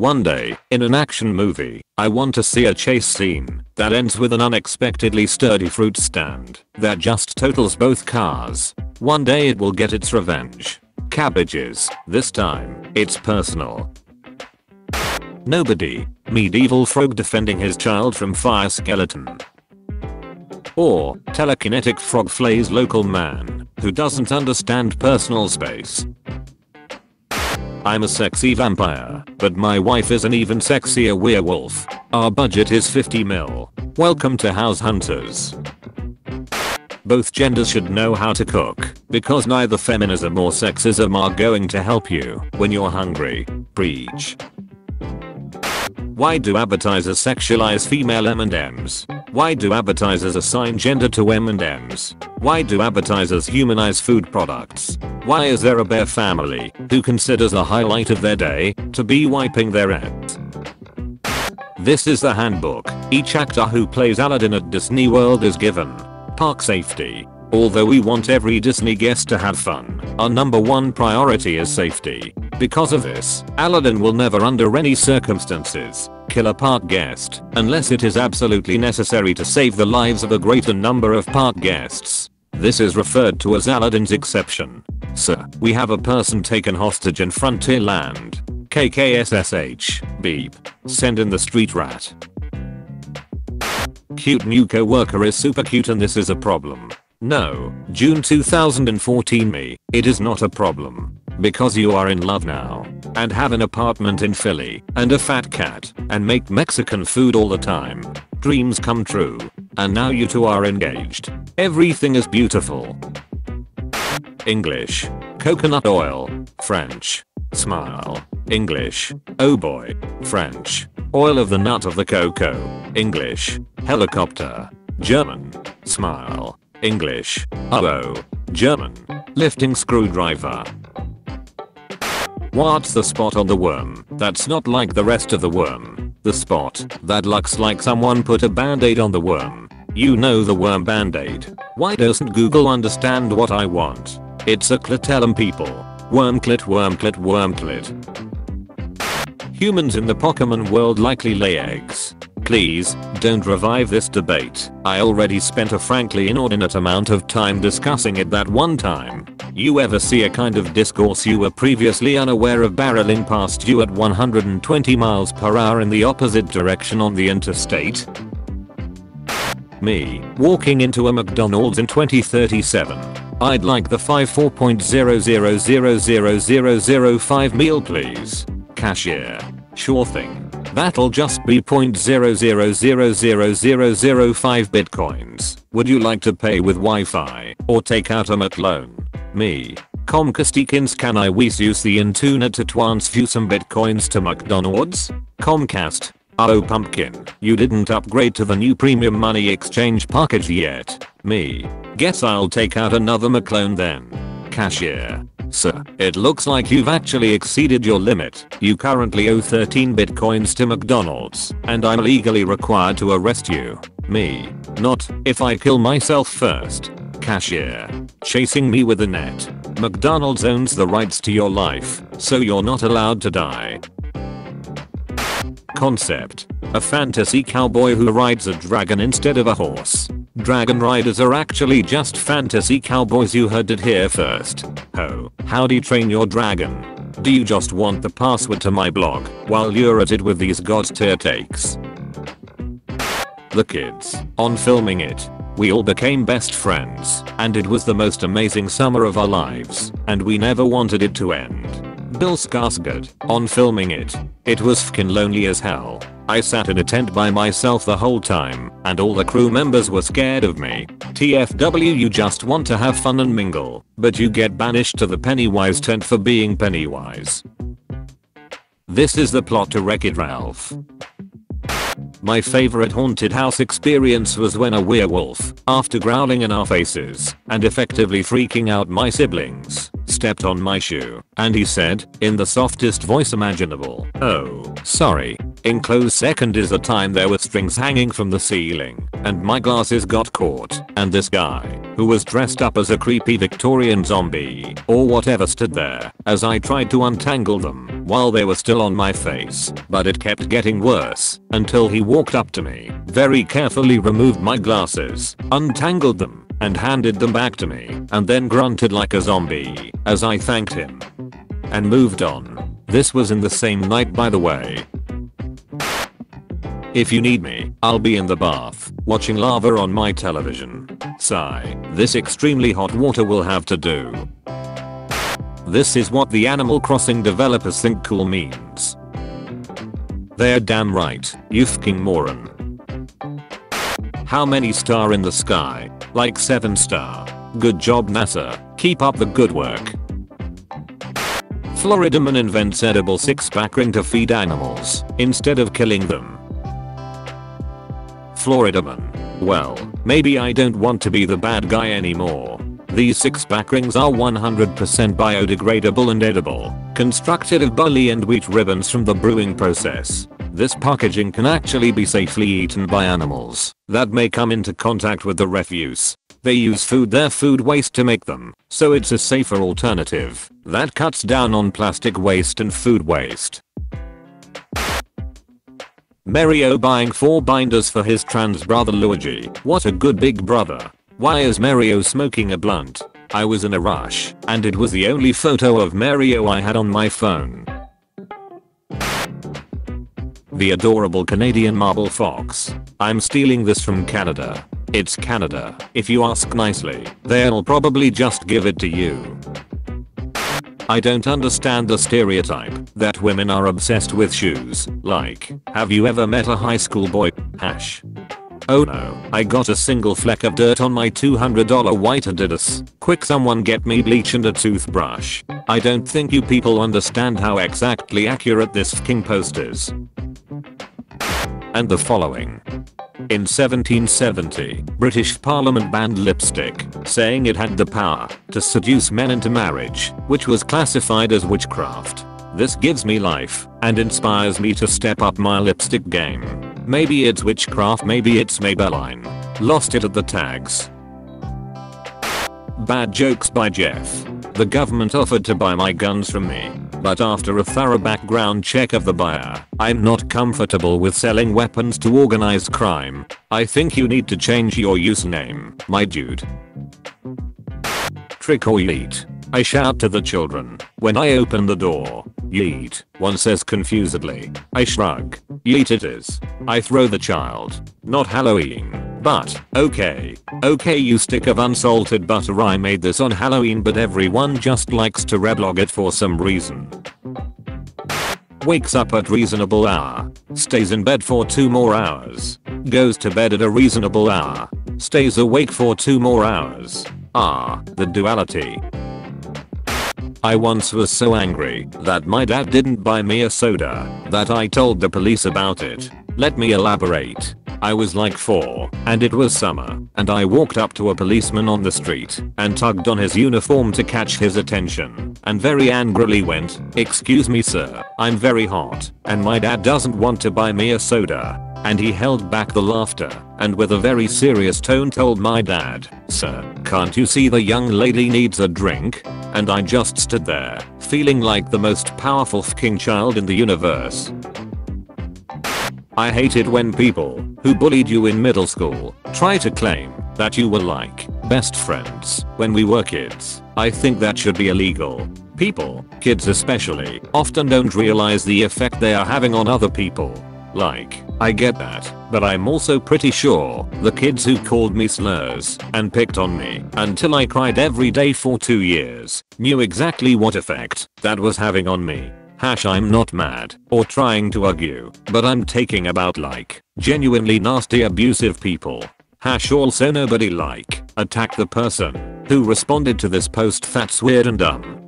One day, in an action movie, I want to see a chase scene that ends with an unexpectedly sturdy fruit stand that just totals both cars. One day it will get its revenge. Cabbages. This time, it's personal. Nobody. Medieval frog defending his child from fire skeleton. Or telekinetic frog flays local man who doesn't understand personal space. I'm a sexy vampire, but my wife is an even sexier werewolf. Our budget is 50 mil. Welcome to House Hunters. Both genders should know how to cook, because neither feminism or sexism are going to help you when you're hungry. Preach. Why do advertisers sexualize female M&Ms? Why do advertisers assign gender to M&Ms? Why do advertisers humanize food products? Why is there a bear family who considers the highlight of their day to be wiping their ass? This is the handbook each actor who plays Aladdin at Disney World is given. Park safety. Although we want every Disney guest to have fun, our number one priority is safety. Because of this, Aladdin will never under any circumstances kill a park guest unless it is absolutely necessary to save the lives of a greater number of park guests. This is referred to as Aladdin's exception. Sir, we have a person taken hostage in Frontierland. KKSSH. Beep. Send in the street rat. Cute new co-worker is super cute and this is a problem. No, June 2014 me, it is not a problem. Because you are in love now, and have an apartment in Philly, and a fat cat, and make Mexican food all the time. Dreams come true. And now you two are engaged. Everything is beautiful. English. Coconut oil. French. Smile. English. Oh boy. French. Oil of the nut of the cocoa. English. Helicopter. German. Smile. English. Uh-oh. German. Lifting screwdriver. What's the spot on the worm that's not like the rest of the worm? The spot that looks like someone put a band-aid on the worm. You know the worm band-aid. Why doesn't Google understand what I want? It's a clitellum people. Wormclit wormclit wormclit. Humans in the Pokemon world likely lay eggs. Please, don't revive this debate. I already spent a frankly inordinate amount of time discussing it that one time. You ever see a kind of discourse you were previously unaware of barreling past you at 120 miles per hour in the opposite direction on the interstate? Me, walking into a McDonald's in 2037. I'd like the 54.00000005 meal please. Cashier. Sure thing. That'll just be 0.00000005 bitcoins. Would you like to pay with Wi-Fi or take out a McLoan? Me. Comcastikins can I use the internet to transfer some bitcoins to McDonald's? Comcast. Oh pumpkin, you didn't upgrade to the new premium money exchange package yet. Me. Guess I'll take out another McLoan then. Cashier. Sir, it looks like you've actually exceeded your limit. You currently owe 13 bitcoins to McDonald's, and I'm legally required to arrest you. Me. Not if I kill myself first. Cashier. Chasing me with a net. McDonald's owns the rights to your life, so you're not allowed to die. Concept. A fantasy cowboy who rides a dragon instead of a horse. Dragon riders are actually just fantasy cowboys, you heard it here first. Ho, how do you train your dragon? Do you just want the password to my blog while you're at it with these god tier takes? The kids, on filming it, we all became best friends, and it was the most amazing summer of our lives, and we never wanted it to end. Bill Skarsgård, on filming it, it was fkin lonely as hell. I sat in a tent by myself the whole time, and all the crew members were scared of me. TFW, you just want to have fun and mingle, but you get banished to the Pennywise tent for being Pennywise. This is the plot to Wreck-It Ralph. My favorite haunted house experience was when a werewolf, after growling in our faces and effectively freaking out my siblings, stepped on my shoe, and he said, in the softest voice imaginable, "Oh, sorry." In close second is the time there were strings hanging from the ceiling and my glasses got caught and this guy, who was dressed up as a creepy Victorian zombie or whatever, stood there as I tried to untangle them while they were still on my face, but it kept getting worse until he walked up to me, very carefully removed my glasses, untangled them, and handed them back to me, and then grunted like a zombie as I thanked him and moved on. This was in the same night, by the way. If you need me, I'll be in the bath, watching lava on my television. Sigh, this extremely hot water will have to do. This is what the Animal Crossing developers think cool means. They're damn right, you fucking moron. How many star in the sky? Like 7 star. Good job NASA, keep up the good work. Florida man invents edible 6-pack ring to feed animals instead of killing them. Florida man. Well, maybe I don't want to be the bad guy anymore. These 6-pack rings are 100% biodegradable and edible, constructed of barley and wheat ribbons from the brewing process. This packaging can actually be safely eaten by animals that may come into contact with the refuse. They use their food waste to make them, so it's a safer alternative that cuts down on plastic waste and food waste. Mario buying 4 binders for his trans brother Luigi. What a good big brother. Why is Mario smoking a blunt? I was in a rush, and it was the only photo of Mario I had on my phone. The adorable Canadian marble fox. I'm stealing this from Canada. It's Canada. If you ask nicely, they'll probably just give it to you. I don't understand the stereotype that women are obsessed with shoes. Like, have you ever met a high school boy? Hash. Oh no, I got a single fleck of dirt on my $200 white Adidas. Quick, someone get me bleach and a toothbrush. I don't think you people understand how exactly accurate this fucking post is. And the following. In 1770, British Parliament banned lipstick, saying it had the power to seduce men into marriage, which was classified as witchcraft. This gives me life and inspires me to step up my lipstick game. Maybe it's witchcraft, maybe it's Maybelline. Lost it at the tags. Bad jokes by Jeff. The government offered to buy my guns from me, but after a thorough background check of the buyer, I'm not comfortable with selling weapons to organized crime. I think you need to change your username, my dude. Trick or yeet. I shout to the children when I open the door. Yeet, one says confusedly. I shrug. Yeet it is. I throw the child. Not Halloween, but okay. Okay, you stick of unsalted butter. I made this on Halloween, but everyone just likes to reblog it for some reason. Wakes up at reasonable hour. Stays in bed for 2 more hours. Goes to bed at a reasonable hour. Stays awake for 2 more hours. Ah, the duality. I once was so angry that my dad didn't buy me a soda that I told the police about it. Let me elaborate. I was like 4, and it was summer, and I walked up to a policeman on the street and tugged on his uniform to catch his attention, and very angrily went, "Excuse me sir, I'm very hot, and my dad doesn't want to buy me a soda." And he held back the laughter and with a very serious tone told my dad, "Sir, can't you see the young lady needs a drink?" And I just stood there, feeling like the most powerful fucking child in the universe. I hated when people who bullied you in middle school try to claim that you were like best friends when we were kids. I think that should be illegal. People, kids especially, often don't realize the effect they are having on other people. Like, I get that, but I'm also pretty sure the kids who called me slurs and picked on me until I cried every day for 2 years knew exactly what effect that was having on me. Hash, I'm not mad or trying to argue, but I'm taking about like genuinely nasty abusive people. Hash, also nobody like attack the person who responded to this post. That's weird and dumb.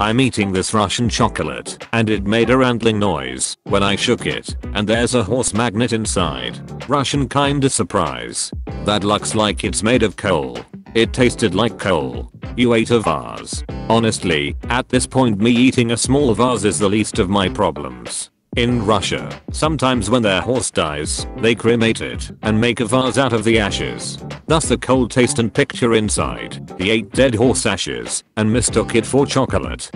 I'm eating this Russian chocolate and it made a rambling noise when I shook it, and there's a horse magnet inside. Russian kinda surprise. That looks like it's made of coal. It tasted like coal. You ate a vase. Honestly, at this point me eating a small vase is the least of my problems. In Russia, sometimes when their horse dies, they cremate it and make a vase out of the ashes. Thus the cold taste and picture inside. He ate dead horse ashes and mistook it for chocolate.